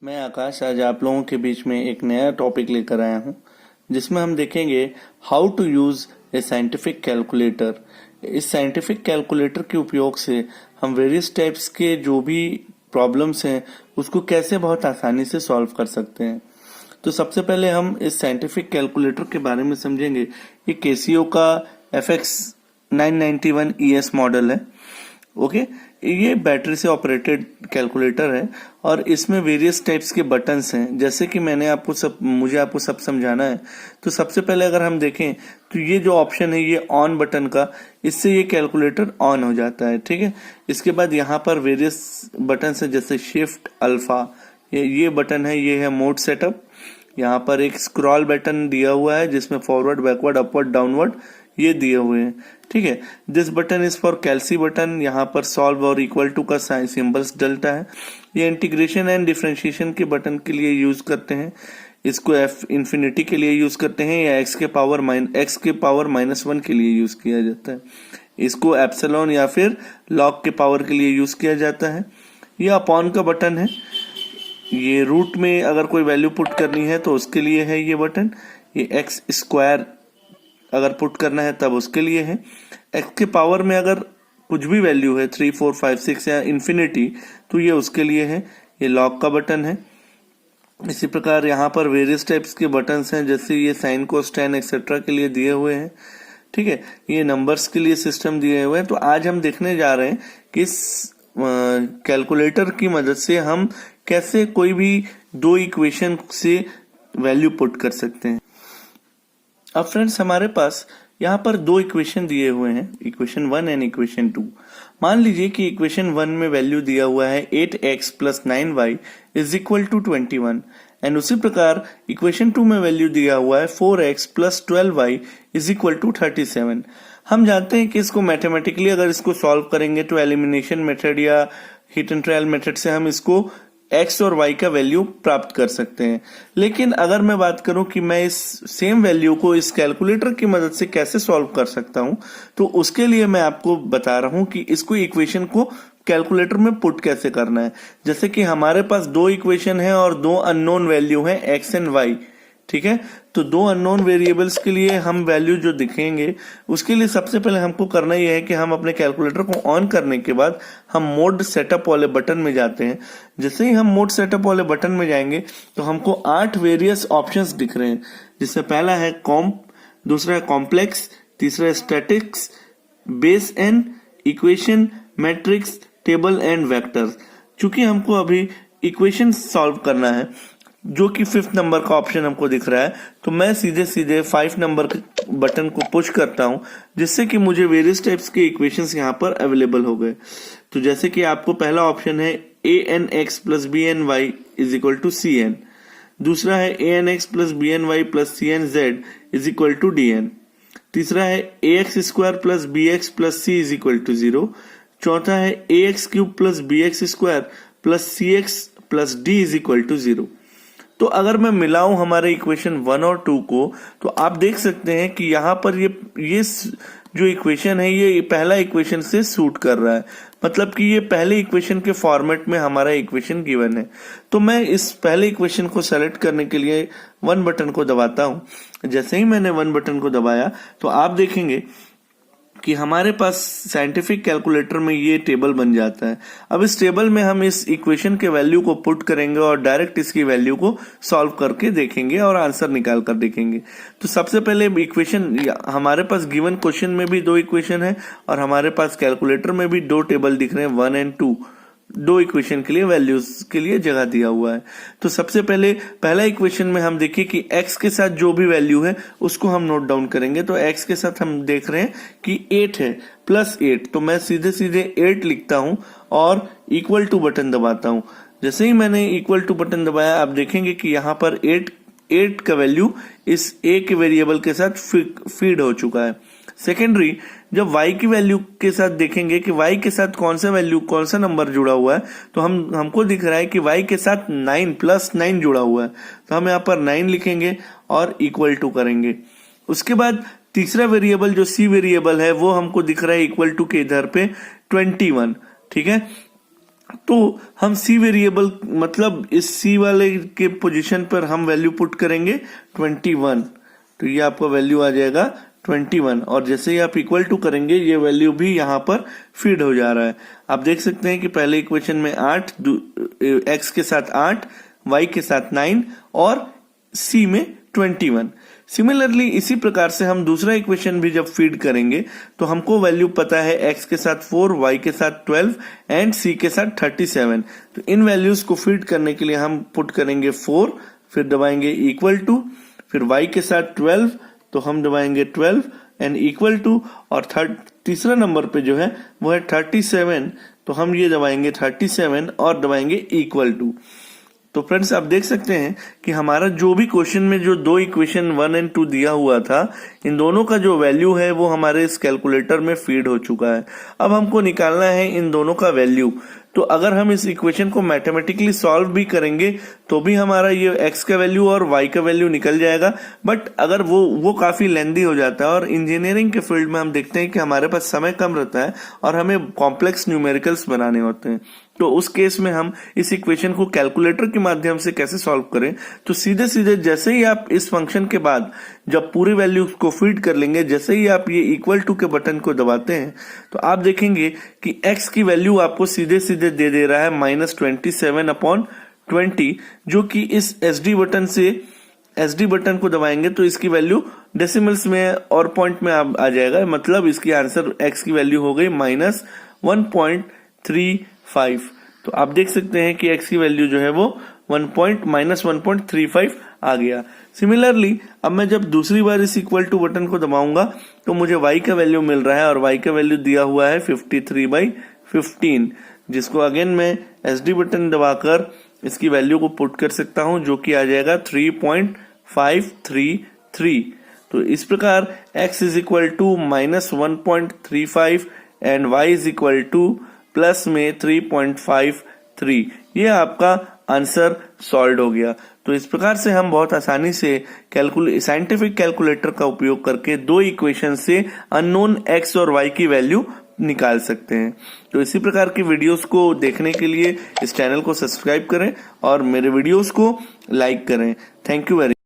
मैं आकाश आज आप लोगों के बीच में एक नया टॉपिक लेकर आया हूं जिसमें हम देखेंगे how to use a scientific calculator. इस साइंटिफिक कैलकुलेटर के उपयोग से हम वेरियस टाइप्स के जो भी प्रॉब्लम्स हैं उसको कैसे बहुत आसानी से सॉल्व कर सकते हैं। तो सबसे पहले हम इस साइंटिफिक कैलकुलेटर के बारे में समझेंगे। ये केसीओ का FX991 ES मॉडल है। ओके, ये बैटरी से ऑपरेटेड कैलकुलेटर है और इसमें वेरियस टाइप्स के बटन्स हैं। जैसे कि मुझे आपको सब समझाना है। तो सबसे पहले अगर हम देखें तो ये जो ऑप्शन है ये ऑन बटन का, इससे ये कैलकुलेटर ऑन हो जाता है। ठीक है, इसके बाद यहाँ पर वेरियस बटन्स है जैसे शिफ्ट अल्फा, ये बटन है, ये है मोड सेटअप। यहाँ पर एक स्क्रॉल बटन दिया हुआ है जिसमें फॉरवर्ड, बैकवर्ड, अपवर्ड, डाउनवर्ड ये दिए हुए हैं। ठीक है, this button is for calci button. यहाँ पर सॉल्व और इक्वल टू का सिंबल्स डलता है। ये इंटीग्रेशन एंड डिफरेंशिएशन के बटन के लिए यूज करते हैं। इसको F इंफिनिटी के लिए यूज करते हैं या x के पावर -1 के लिए यूज किया जाता है। इसको एप्सिलॉन या फिर लॉग के पावर के लिए यूज किया जाता है। ये अपॉन का बटन है। ये रूट में अगर कोई वैल्यू पुट करनी है तो उसके लिए है ये बटन। ये एक्स स्क्वायर अगर पुट करना है तब उसके लिए है। एक्स के पावर में अगर कुछ भी वैल्यू है 3, 4, 5, 6 या इन्फिनिटी तो ये उसके लिए है। ये लॉक का बटन है। इसी प्रकार यहाँ पर वेरियस टाइप्स के बटन्स हैं जैसे ये साइन, कोस, टैन एक्सेट्रा के लिए दिए हुए हैं। ठीक है, ये नंबर्स के लिए सिस्टम दिए हुए हैं। तो आज हम देखने जा रहे हैं कि इस कैलकुलेटर की मदद से हम कैसे कोई भी दो इक्वेशन से वैल्यू पुट कर सकते हैं। अब फ्रेंड्स, हमारे पास यहाँ पर दो इक्वेशन दिए हुए हैं, इक्वेशन 1 एंड इक्वेशन 2। मान लीजिए कि इक्वेशन 1 में वैल्यू दिया हुआ है 8x + 9y = 21 एंड उसी प्रकार इक्वेशन 2 में वैल्यू दिया हुआ है 4x + 12y = 37। हम जानते हैं कि इसको मैथमेटिकली अगर इसको सॉल्व करेंगे तो एलिमिनेशन मेथड या हिट एंड ट्रायल मेथड से हम इसको x और y का वैल्यू प्राप्त कर सकते हैं। लेकिन अगर मैं बात करूं कि मैं इस सेम वैल्यू को इस कैलकुलेटर की मदद से कैसे सॉल्व कर सकता हूं, तो उसके लिए मैं आपको बता रहा हूं कि इसको इक्वेशन को कैलकुलेटर में पुट कैसे करना है। जैसे कि हमारे पास दो इक्वेशन है और दो अननोन वैल्यू है x एंड y। ठीक है, तो दो अननोन वेरिएबल्स के लिए हम वैल्यू जो दिखेंगे उसके लिए सबसे पहले हमको करना यह है कि हम अपने कैलकुलेटर को ऑन करने के बाद हम मोड सेटअप वाले बटन में जाते हैं। जैसे ही हम मोड सेटअप वाले बटन में जाएंगे तो हमको 8 वेरियस ऑप्शंस दिख रहे हैं, जिससे पहला है कॉम्प, दूसरा है कॉम्प्लेक्स, तीसरा है statics, base and, equation, matrix, table and vectors. चूंकि हमको अभी इक्वेशन सॉल्व करना है जो कि 5th नंबर का ऑप्शन हमको दिख रहा है, तो मैं सीधे सीधे 5 नंबर के बटन को पुश करता हूं जिससे कि मुझे वेरियस टाइप्स के इक्वेशंस यहां पर अवेलेबल हो गए। तो जैसे कि आपको पहला ऑप्शन है ANX + BNY = CN, दूसरा है ANX + BNY + CNZ = DN, तीसरा है AX² + BX + C = 0, चौथा है AX³ + BX² + CX + D = 0। तो अगर मैं मिलाऊं हमारे इक्वेशन 1 और 2 को तो आप देख सकते हैं कि यहाँ पर ये जो इक्वेशन है ये पहला इक्वेशन से सूट कर रहा है, मतलब कि ये पहले इक्वेशन के फॉर्मेट में हमारा इक्वेशन गिवन है। तो मैं इस पहले इक्वेशन को सेलेक्ट करने के लिए 1 बटन को दबाता हूं। जैसे ही मैंने 1 बटन को दबाया तो आप देखेंगे कि हमारे पास साइंटिफिक कैलकुलेटर में ये टेबल बन जाता है। अब इस टेबल में हम इस इक्वेशन के वैल्यू को पुट करेंगे और डायरेक्ट इसकी वैल्यू को सॉल्व करके देखेंगे और आंसर निकाल कर देखेंगे। तो सबसे पहले इक्वेशन, हमारे पास गिवन क्वेश्चन में भी दो इक्वेशन है और हमारे पास कैलकुलेटर में भी दो टेबल दिख रहे हैं 1 एंड 2, दो इक्वेशन के लिए वैल्यूज के लिए जगह दिया हुआ है। तो सबसे पहले पहला इक्वेशन में हम देखिए कि x के साथ जो भी वैल्यू है उसको हम नोट डाउन करेंगे। तो x के साथ हम देख रहे हैं कि 8 है, +8, तो मैं सीधे सीधे 8 लिखता हूं और इक्वल टू बटन दबाता हूं। जैसे ही मैंने इक्वल टू बटन दबाया आप देखेंगे कि यहाँ पर 8 का वैल्यू इस a के वेरिएबल के साथ फीड हो चुका है। सेकेंडरी, जब y की वैल्यू के साथ देखेंगे कि y के साथ कौन सा नंबर जुड़ा हुआ है, तो हमको दिख रहा है कि y के साथ 9 +9 जुड़ा हुआ है। तो हम यहाँ पर 9 लिखेंगे और इक्वल टू करेंगे। उसके बाद तीसरा वेरिएबल जो c वेरिएबल है वो हमको दिख रहा है इक्वल टू के इधर पे 21। ठीक है, तो हम सी वेरिएबल मतलब इस सी वाले के पोजीशन पर हम वैल्यू पुट करेंगे 21, तो ये आपका वैल्यू आ जाएगा 21, और जैसे ही आप इक्वल टू करेंगे ये वैल्यू भी यहाँ पर फीड हो जा रहा है। आप देख सकते हैं कि पहले इक्वेशन में 8, एक्स के साथ 8, वाई के साथ 9 और सी में 21। सिमिलरली इसी प्रकार से हम दूसरा इक्वेशन भी जब फीड करेंगे तो हमको वैल्यू पता है x के साथ 4, y के साथ 12 एंड c के साथ 37। तो इन वैल्यूज को फीड करने के लिए हम पुट करेंगे 4, फिर दबाएंगे इक्वल टू, फिर y के साथ 12 तो हम दबाएंगे 12 एंड इक्वल टू, और तीसरा नंबर पे जो है वो है 37, तो हम ये दबाएंगे 37 और दबाएंगे इक्वल टू। तो फ्रेंड्स आप देख सकते हैं कि हमारा जो भी क्वेश्चन में जो दो इक्वेशन 1 एंड 2 दिया हुआ था, इन दोनों का जो वैल्यू है वो हमारे इस कैलकुलेटर में फीड हो चुका है। अब हमको निकालना है इन दोनों का वैल्यू। तो अगर हम इस इक्वेशन को मैथमेटिकली सॉल्व भी करेंगे तो भी हमारा ये x का वैल्यू और y का वैल्यू निकल जाएगा, बट अगर वो काफी लेंदी हो जाता है, और इंजीनियरिंग के फील्ड में हम देखते हैं कि हमारे पास समय कम रहता है और हमें कॉम्प्लेक्स न्यूमेरिकल्स बनाने होते हैं। तो उस केस में हम इस इक्वेशन को कैलकुलेटर के माध्यम से कैसे सॉल्व करें, तो सीधे सीधे जैसे ही आप इस फंक्शन के बाद जब पूरी वैल्यूज को फीड कर लेंगे, जैसे ही आप ये इक्वल टू के बटन को दबाते हैं तो आप देखेंगे कि x की वैल्यू आपको सीधे सीधे दे दे रहा है -27/20, जो कि इस SD बटन को दबाएंगे तो इसकी वैल्यू डेसिमल्स में और पॉइंट में आ जाएगा, मतलब इसकी आंसर x की वैल्यू हो गई -1.35। तो आप देख सकते हैं कि x की वैल्यू जो है वो -1.35 आ गया। सिमिलरली अब मैं जब दूसरी बार इस इक्वल टू बटन को दबाऊंगा तो मुझे y का वैल्यू मिल रहा है, और y का वैल्यू दिया हुआ है 53/15, जिसको अगेन मैं SD बटन दबाकर इसकी वैल्यू को पुट कर सकता हूं, जो कि आ जाएगा 3.533। तो इस प्रकार x is equal to -1.35 and y is equal to plus में 3.53, ये आपका आंसर सॉल्व हो गया। तो इस प्रकार से हम बहुत आसानी से साइंटिफिक कैलकुलेटर का उपयोग करके दो इक्वेशन से अननोन x और y की वैल्यू निकाल सकते हैं। तो इसी प्रकार की वीडियोस को देखने के लिए इस चैनल को सब्सक्राइब करें और मेरे वीडियोस को लाइक करें। Thank you very